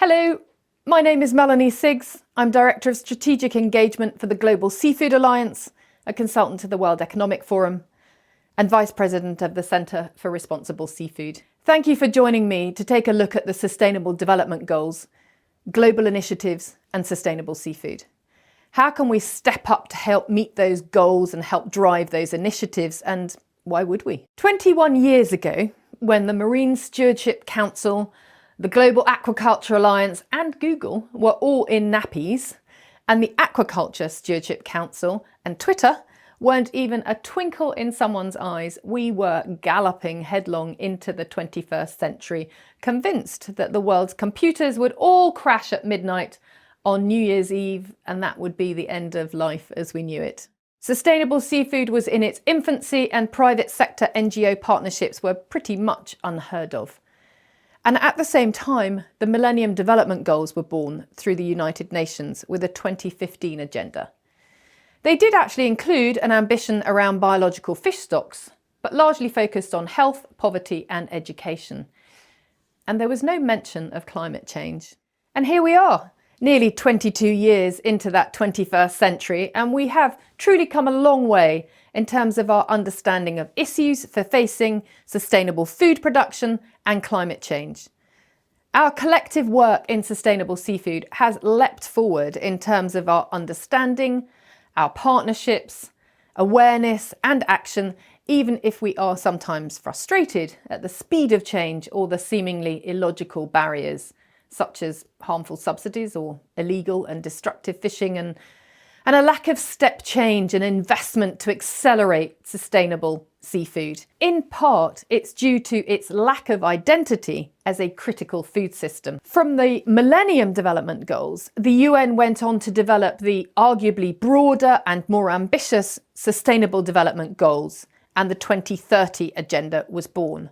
Hello, my name is Melanie Siggs. I'm Director of Strategic Engagement for the Global Seafood Alliance, a consultant to the World Economic Forum, and Vice President of the Centre for Responsible Seafood. Thank you for joining me to take a look at the Sustainable Development Goals, global initiatives and sustainable seafood. How can we step up to help meet those goals and help drive those initiatives, and why would we? 21 years ago, when the Marine Stewardship Council, the Global Aquaculture Alliance and Google were all in nappies, and the Aquaculture Stewardship Council and Twitter weren't even a twinkle in someone's eyes, we were galloping headlong into the 21st century, convinced that the world's computers would all crash at midnight on New Year's Eve, and that would be the end of life as we knew it. Sustainable seafood was in its infancy, and private sector NGO partnerships were pretty much unheard of. And at the same time, the Millennium Development Goals were born through the United Nations with a 2015 agenda. They did actually include an ambition around biological fish stocks, but largely focused on health, poverty and education. And there was no mention of climate change. And here we are, nearly 22 years into that 21st century, and we have truly come a long way in terms of our understanding of issues for facing sustainable food production and climate change. Our collective work in sustainable seafood has leapt forward in terms of our understanding, our partnerships, awareness and action, even if we are sometimes frustrated at the speed of change or the seemingly illogical barriers, such as harmful subsidies or illegal and destructive fishing, and a lack of step change and investment to accelerate sustainable seafood. In part, it's due to its lack of identity as a critical food system. From the Millennium Development Goals, the UN went on to develop the arguably broader and more ambitious Sustainable Development Goals, and the 2030 Agenda was born.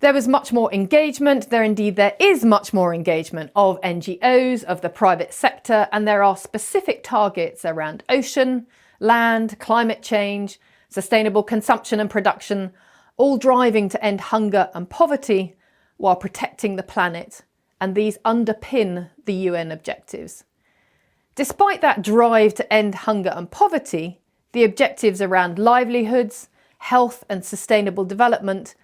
There was much more engagement, there is much more engagement of NGOs, of the private sector, and there are specific targets around ocean, land, climate change, sustainable consumption and production, all driving to end hunger and poverty while protecting the planet, and these underpin the UN objectives. Despite that drive to end hunger and poverty, the objectives around livelihoods, health and sustainable development,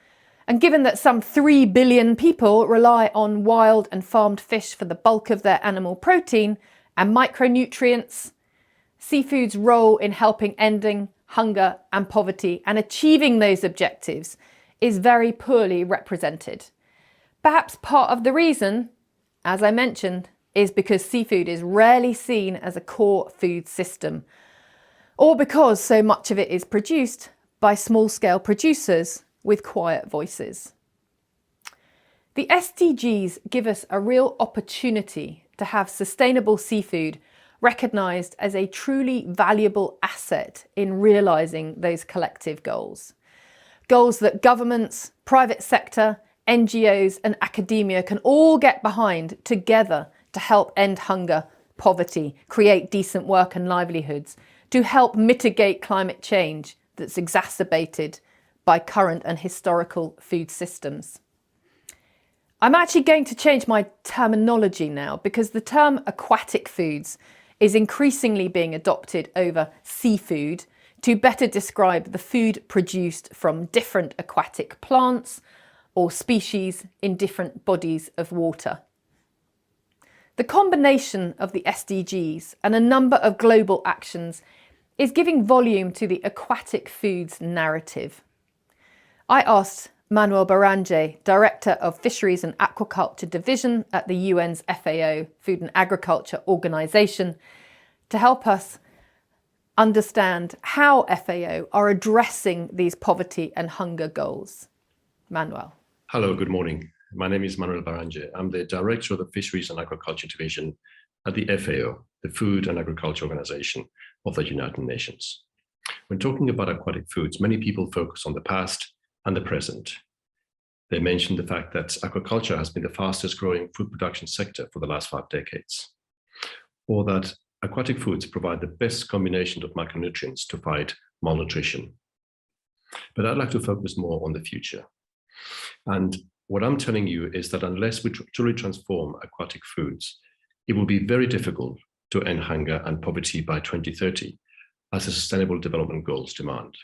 and given that some 3 billion people rely on wild and farmed fish for the bulk of their animal protein and micronutrients, seafood's role in helping ending hunger and poverty and achieving those objectives is very poorly represented. Perhaps part of the reason, as I mentioned, is because seafood is rarely seen as a core food system, or because so much of it is produced by small-scale producers with quiet voices. The SDGs give us a real opportunity to have sustainable seafood recognised as a truly valuable asset in realising those collective goals. Goals that governments, private sector, NGOs and academia can all get behind together to help end hunger, poverty, create decent work and livelihoods, to help mitigate climate change that's exacerbated by current and historical food systems. I'm actually going to change my terminology now, because the term aquatic foods is increasingly being adopted over seafood to better describe the food produced from different aquatic plants or species in different bodies of water. The combination of the SDGs and a number of global actions is giving volume to the aquatic foods narrative. I asked Manuel Barange, Director of Fisheries and Aquaculture Division at the UN's FAO, Food and Agriculture Organization, to help us understand how FAO are addressing these poverty and hunger goals. Manuel. Hello, good morning. My name is Manuel Barange. I'm the Director of the Fisheries and Aquaculture Division at the FAO, the Food and Agriculture Organization of the United Nations. When talking about aquatic foods, many people focus on the past and the present. They mentioned the fact that aquaculture has been the fastest growing food production sector for the last 5 decades, or that aquatic foods provide the best combination of macronutrients to fight malnutrition. But I'd like to focus more on the future. And what I'm telling you is that unless we truly transform aquatic foods, it will be very difficult to end hunger and poverty by 2030, as the Sustainable Development Goals demand.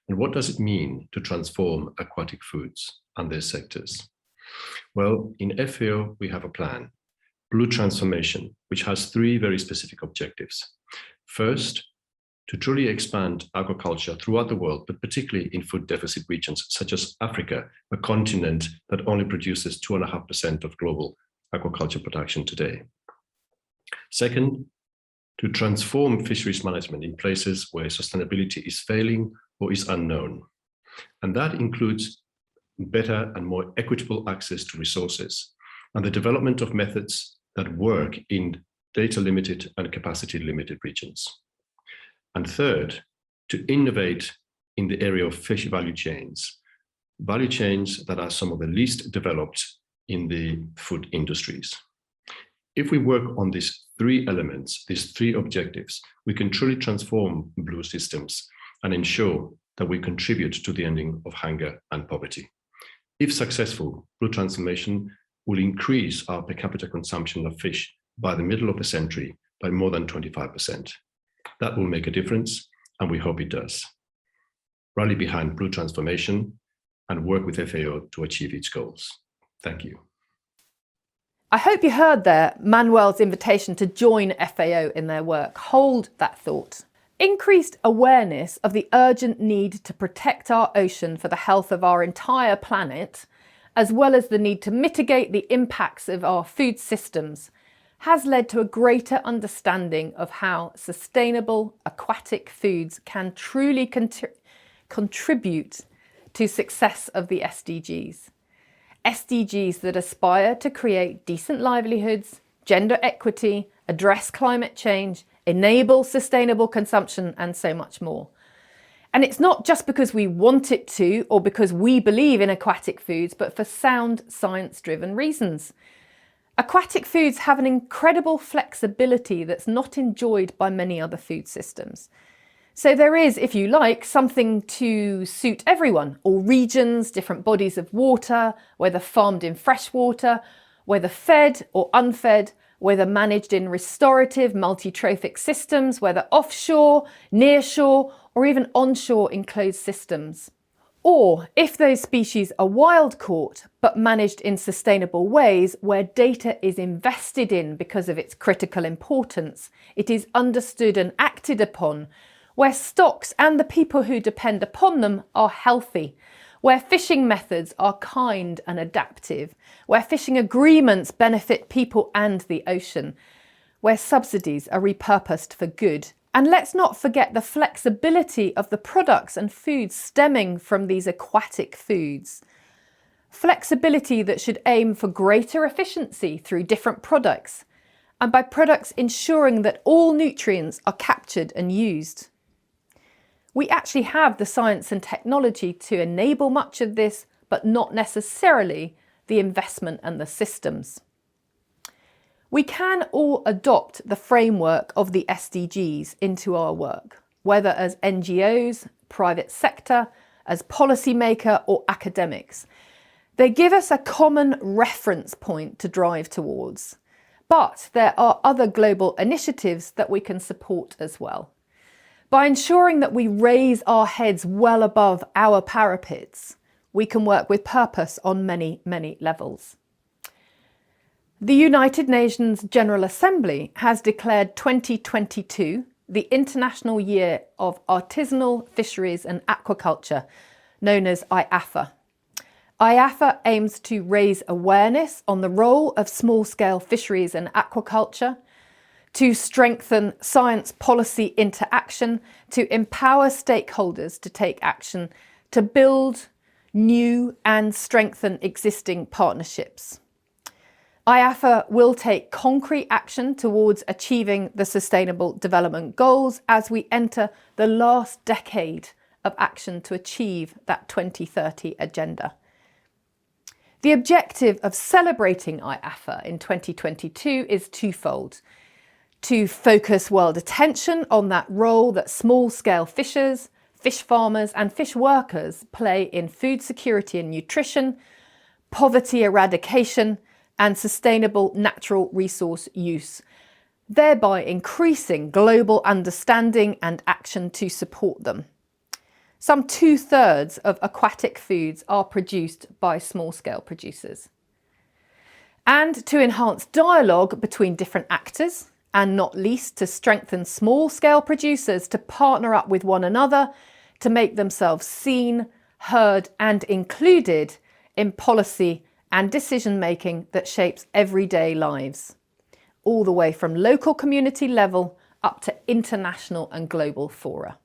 And what does it mean to transform aquatic foods and their sectors? Well, in FAO, we have a plan, Blue Transformation, which has three very specific objectives. First, to truly expand aquaculture throughout the world, but particularly in food deficit regions such as Africa, a continent that only produces 2.5% of global aquaculture production today. Second, to transform fisheries management in places where sustainability is failing or is unknown. And that includes better and more equitable access to resources and the development of methods that work in data-limited and capacity-limited regions. And third, to innovate in the area of fish value chains that are some of the least developed in the food industries. If we work on these three elements, these three objectives, we can truly transform blue systems and ensure that we contribute to the ending of hunger and poverty. If successful, blue transformation will increase our per capita consumption of fish by the middle of the century by more than 25%. That will make a difference, and we hope it does. Rally behind blue transformation and work with FAO to achieve its goals. Thank you. I hope you heard there Manuel's invitation to join FAO in their work. Hold that thought. Increased awareness of the urgent need to protect our ocean for the health of our entire planet, as well as the need to mitigate the impacts of our food systems, has led to a greater understanding of how sustainable aquatic foods can truly contribute to success of the SDGs. SDGs that aspire to create decent livelihoods, gender equity, address climate change, enable sustainable consumption, and so much more. And it's not just because we want it to or because we believe in aquatic foods, but for sound science-driven reasons. Aquatic foods have an incredible flexibility that's not enjoyed by many other food systems. So there is, if you like, something to suit everyone, all regions, different bodies of water, whether farmed in freshwater, whether fed or unfed, whether managed in restorative multi-trophic systems, whether offshore, nearshore, or even onshore enclosed systems. Or if those species are wild caught but managed in sustainable ways where data is invested in because of its critical importance, it is understood and acted upon, where stocks and the people who depend upon them are healthy, where fishing methods are kind and adaptive, where fishing agreements benefit people and the ocean, where subsidies are repurposed for good. And let's not forget the flexibility of the products and foods stemming from these aquatic foods. Flexibility that should aim for greater efficiency through different products, and by products ensuring that all nutrients are captured and used. We actually have the science and technology to enable much of this, but not necessarily the investment and the systems. We can all adopt the framework of the SDGs into our work, whether as NGOs, private sector, as policymaker or academics. They give us a common reference point to drive towards. But there are other global initiatives that we can support as well. By ensuring that we raise our heads well above our parapets, we can work with purpose on many, many levels. The United Nations General Assembly has declared 2022 the International Year of Artisanal Fisheries and Aquaculture, known as IAFA. IAFA aims to raise awareness on the role of small-scale fisheries and aquaculture, to strengthen science policy interaction, to empower stakeholders to take action, to build new and strengthen existing partnerships. IAFA will take concrete action towards achieving the Sustainable Development Goals as we enter the last decade of action to achieve that 2030 agenda. The objective of celebrating IAFA in 2022 is twofold: to focus world attention on that role that small-scale fishers, fish farmers and fish workers play in food security and nutrition, poverty eradication, and sustainable natural resource use, thereby increasing global understanding and action to support them. Some 2/3 of aquatic foods are produced by small-scale producers. And to enhance dialogue between different actors, and not least to strengthen small-scale producers to partner up with one another to make themselves seen, heard and included in policy and decision-making that shapes everyday lives, all the way from local community level up to international and global fora.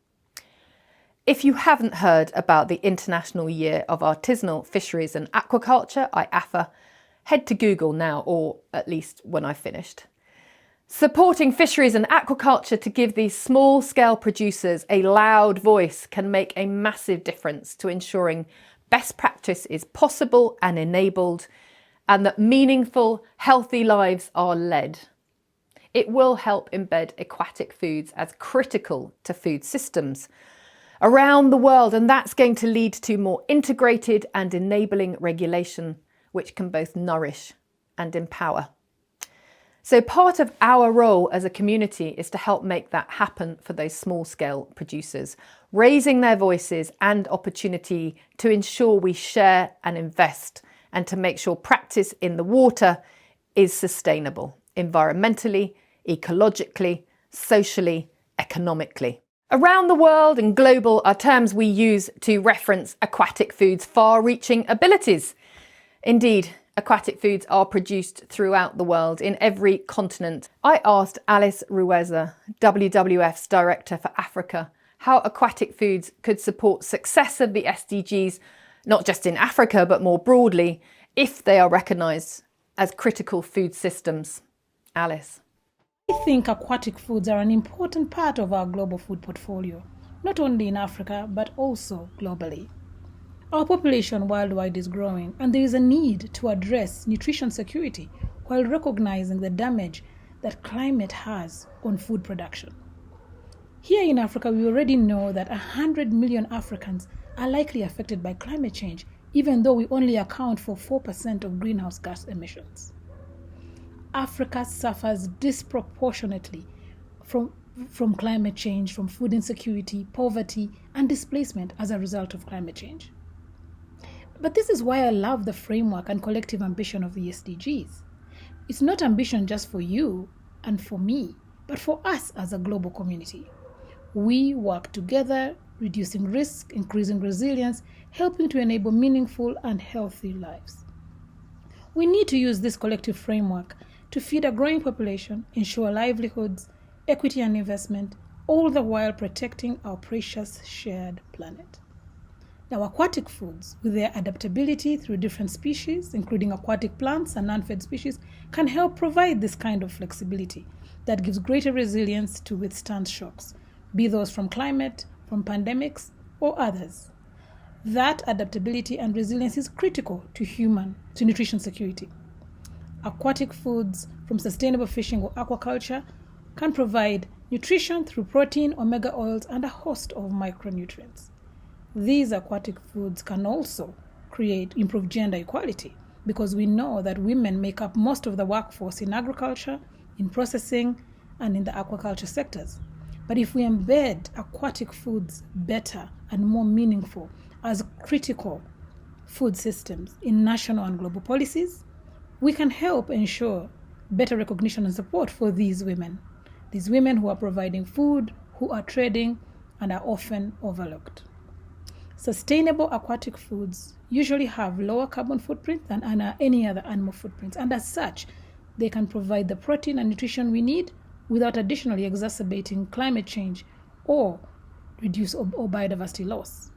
If you haven't heard about the International Year of Artisanal Fisheries and Aquaculture, IAFA, head to Google now, or at least when I've finished. Supporting fisheries and aquaculture to give these small-scale producers a loud voice can make a massive difference to ensuring best practice is possible and enabled, and that meaningful, healthy lives are led. It will help embed aquatic foods as critical to food systems around the world, and that's going to lead to more integrated and enabling regulation, which can both nourish and empower. So part of our role as a community is to help make that happen for those small-scale producers, raising their voices and opportunity to ensure we share and invest, and to make sure practice in the water is sustainable, environmentally, ecologically, socially, economically. Around the world and global are terms we use to reference aquatic foods' far-reaching abilities. Indeed, aquatic foods are produced throughout the world in every continent. I asked Alice Ruhweza, WWF's Director for Africa, how aquatic foods could support success of the SDGs, not just in Africa, but more broadly, if they are recognised as critical food systems. Alice. I think aquatic foods are an important part of our global food portfolio, not only in Africa, but also globally. Our population worldwide is growing, and there is a need to address nutrition security while recognizing the damage that climate has on food production. Here in Africa, we already know that 100 million Africans are likely affected by climate change, even though we only account for 4% of greenhouse gas emissions. Africa suffers disproportionately from climate change, from food insecurity, poverty, and displacement as a result of climate change. But this is why I love the framework and collective ambition of the SDGs. It's not ambition just for you and for me, but for us as a global community. We work together, reducing risk, increasing resilience, helping to enable meaningful and healthy lives. We need to use this collective framework to feed a growing population, ensure livelihoods, equity and investment, all the while protecting our precious shared planet. Now, aquatic foods, with their adaptability through different species, including aquatic plants and non-fed species, can help provide this kind of flexibility that gives greater resilience to withstand shocks, be those from climate, from pandemics, or others. That adaptability and resilience is critical to nutrition security. Aquatic foods from sustainable fishing or aquaculture can provide nutrition through protein, omega oils, and a host of micronutrients. These aquatic foods can also improve gender equality, because we know that women make up most of the workforce in agriculture, in processing, and in the aquaculture sectors. But if we embed aquatic foods better and more meaningful as critical food systems in national and global policies, we can help ensure better recognition and support for these women who are providing food, who are trading, and are often overlooked. Sustainable aquatic foods usually have lower carbon footprint than any other animal footprints, and as such, they can provide the protein and nutrition we need without additionally exacerbating climate change or reduce or biodiversity loss.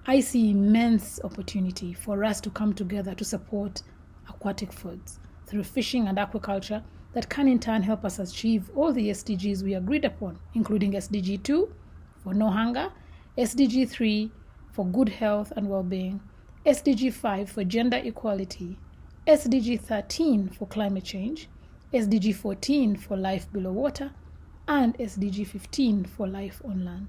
I see immense opportunity for us to come together to support aquatic foods through fishing and aquaculture that can in turn help us achieve all the SDGs we agreed upon, including SDG 2 for no hunger, SDG 3 for good health and well-being, SDG 5 for gender equality, SDG 13 for climate change, SDG 14 for life below water, and SDG 15 for life on land.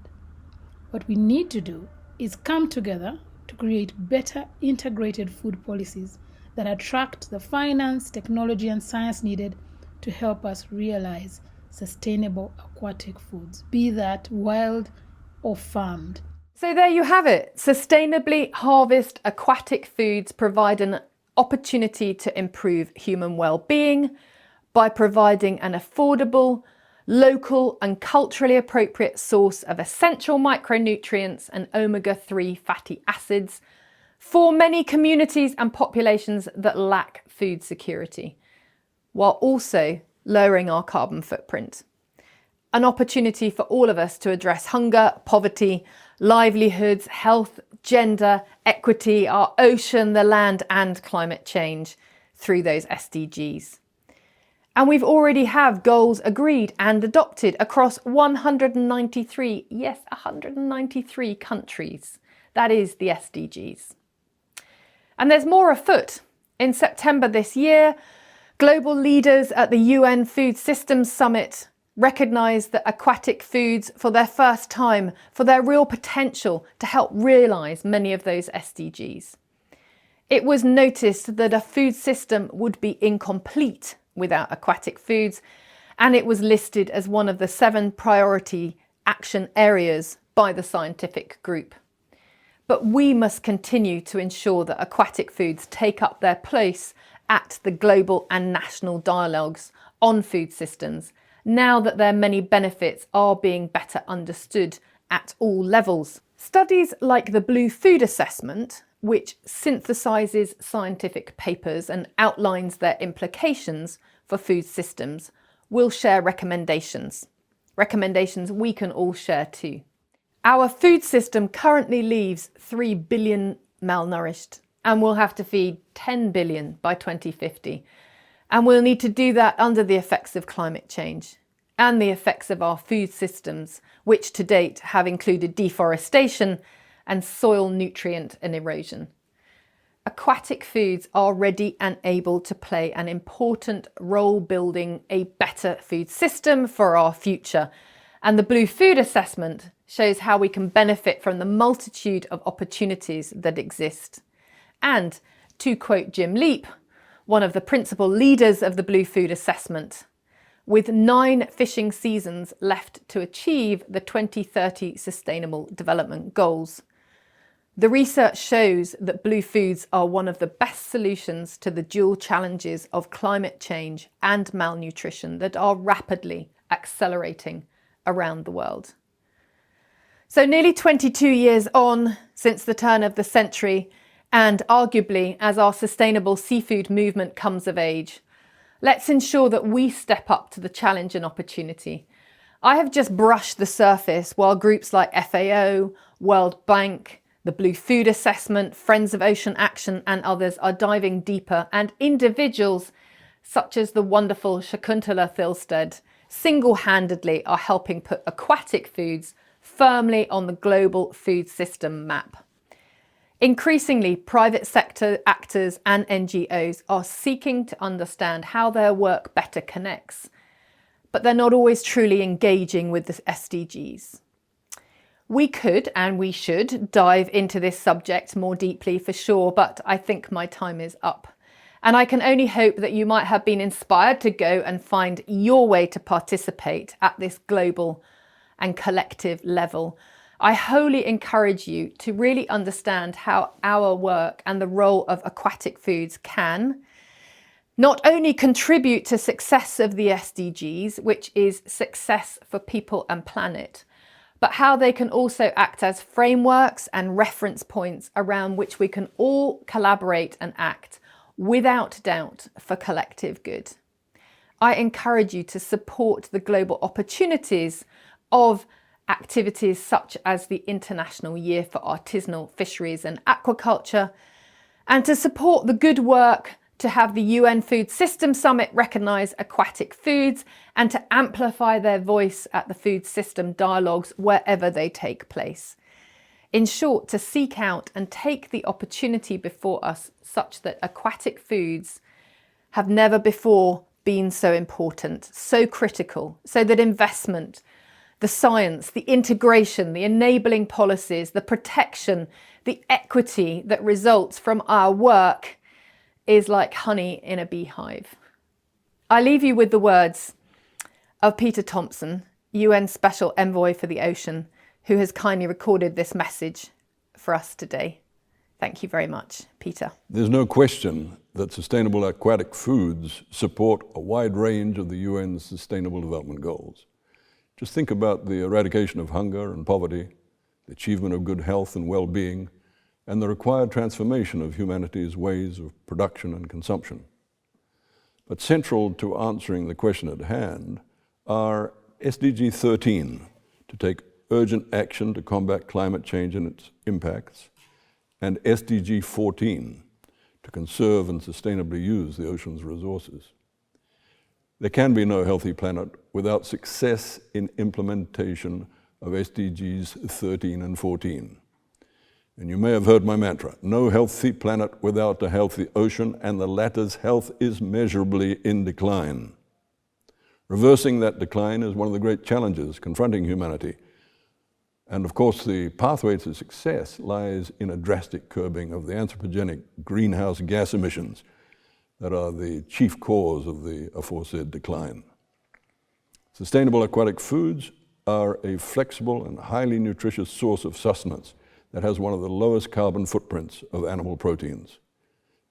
What we need to do is come together to create better integrated food policies that attract the finance, technology, and science needed to help us realize sustainable aquatic foods, be that wild or farmed. So there you have it. Sustainably harvest aquatic foods provide an opportunity to improve human well-being by providing an affordable, local and culturally appropriate source of essential micronutrients and omega-3 fatty acids for many communities and populations that lack food security, while also lowering our carbon footprint. An opportunity for all of us to address hunger, poverty, livelihoods, health, gender, equity, our ocean, the land and climate change through those SDGs. And we've already have goals agreed and adopted across 193, yes, 193 countries. That is the SDGs. And there's more afoot. In September this year, global leaders at the UN Food Systems Summit recognised that aquatic foods for their first time, for their real potential to help realise many of those SDGs. It was noticed that a food system would be incomplete without aquatic foods, and it was listed as one of the 7 priority action areas by the scientific group. But we must continue to ensure that aquatic foods take up their place at the global and national dialogues on food systems, now that their many benefits are being better understood at all levels. Studies like the Blue Food Assessment, which synthesises scientific papers and outlines their implications for food systems, will share recommendations we can all share too. Our food system currently leaves 3 billion malnourished, and we'll have to feed 10 billion by 2050. And we'll need to do that under the effects of climate change and the effects of our food systems, which to date have included deforestation and soil nutrient and erosion. Aquatic foods are ready and able to play an important role building a better food system for our future. And the Blue Food Assessment shows how we can benefit from the multitude of opportunities that exist. And to quote Jim Leap, one of the principal leaders of the Blue Food Assessment, with 9 fishing seasons left to achieve the 2030 Sustainable Development Goals. The research shows that blue foods are one of the best solutions to the dual challenges of climate change and malnutrition that are rapidly accelerating around the world. So nearly 22 years on since the turn of the century, and arguably as our sustainable seafood movement comes of age, let's ensure that we step up to the challenge and opportunity. I have just brushed the surface while groups like FAO, World Bank, the Blue Food Assessment, Friends of Ocean Action and others are diving deeper, and individuals such as the wonderful Shakuntala Thilsted single-handedly are helping put aquatic foods firmly on the global food system map. Increasingly, private sector actors and NGOs are seeking to understand how their work better connects, but they're not always truly engaging with the SDGs. We could and we should dive into this subject more deeply for sure, but I think my time is up. And I can only hope that you might have been inspired to go and find your way to participate at this global and collective level. I wholly encourage you to really understand how our work and the role of aquatic foods can not only contribute to success of the SDGs, which is success for people and planet, but how they can also act as frameworks and reference points around which we can all collaborate and act without doubt for collective good. I encourage you to support the global opportunities of activities such as the International Year for Artisanal Fisheries and Aquaculture, and to support the good work to have the UN Food Systems Summit recognise aquatic foods and to amplify their voice at the food system dialogues wherever they take place. In short, to seek out and take the opportunity before us such that aquatic foods have never before been so important, so critical, so that investment, the science, the integration, the enabling policies, the protection, the equity that results from our work is like honey in a beehive. I leave you with the words of Peter Thomson, UN Special Envoy for the Ocean, who has kindly recorded this message for us today. Thank you very much, Peter. There's no question that sustainable aquatic foods support a wide range of the UN's Sustainable Development Goals. Just think about the eradication of hunger and poverty, the achievement of good health and well-being, and the required transformation of humanity's ways of production and consumption. But central to answering the question at hand are SDG 13, to take urgent action to combat climate change and its impacts, and SDG 14, to conserve and sustainably use the ocean's resources. There can be no healthy planet without success in implementation of SDGs 13 and 14. And you may have heard my mantra, no healthy planet without a healthy ocean, and the latter's health is measurably in decline. Reversing that decline is one of the great challenges confronting humanity. And of course, the pathway to success lies in a drastic curbing of the anthropogenic greenhouse gas emissions that are the chief cause of the aforesaid decline. Sustainable aquatic foods are a flexible and highly nutritious source of sustenance that has one of the lowest carbon footprints of animal proteins.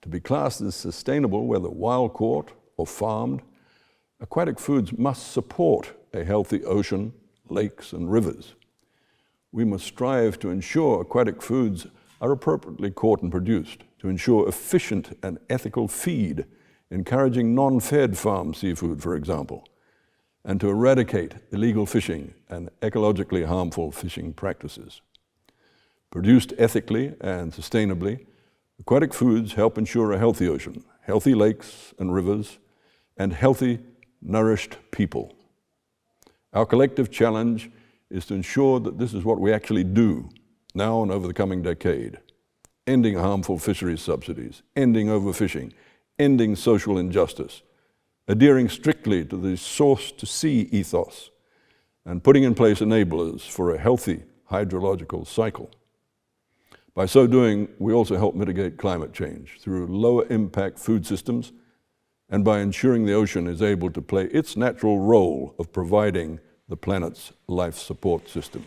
To be classed as sustainable, whether wild caught or farmed, aquatic foods must support a healthy ocean, lakes, and rivers. We must strive to ensure aquatic foods are appropriately caught and produced, to ensure efficient and ethical feed, encouraging non-fed farm seafood, for example, and to eradicate illegal fishing and ecologically harmful fishing practices. Produced ethically and sustainably, aquatic foods help ensure a healthy ocean, healthy lakes and rivers, and healthy, nourished people. Our collective challenge is to ensure that this is what we actually do now and over the coming decade, ending harmful fisheries subsidies, ending overfishing, ending social injustice, adhering strictly to the source-to-sea ethos, and putting in place enablers for a healthy hydrological cycle. By so doing, we also help mitigate climate change through lower impact food systems and by ensuring the ocean is able to play its natural role of providing the planet's life support systems.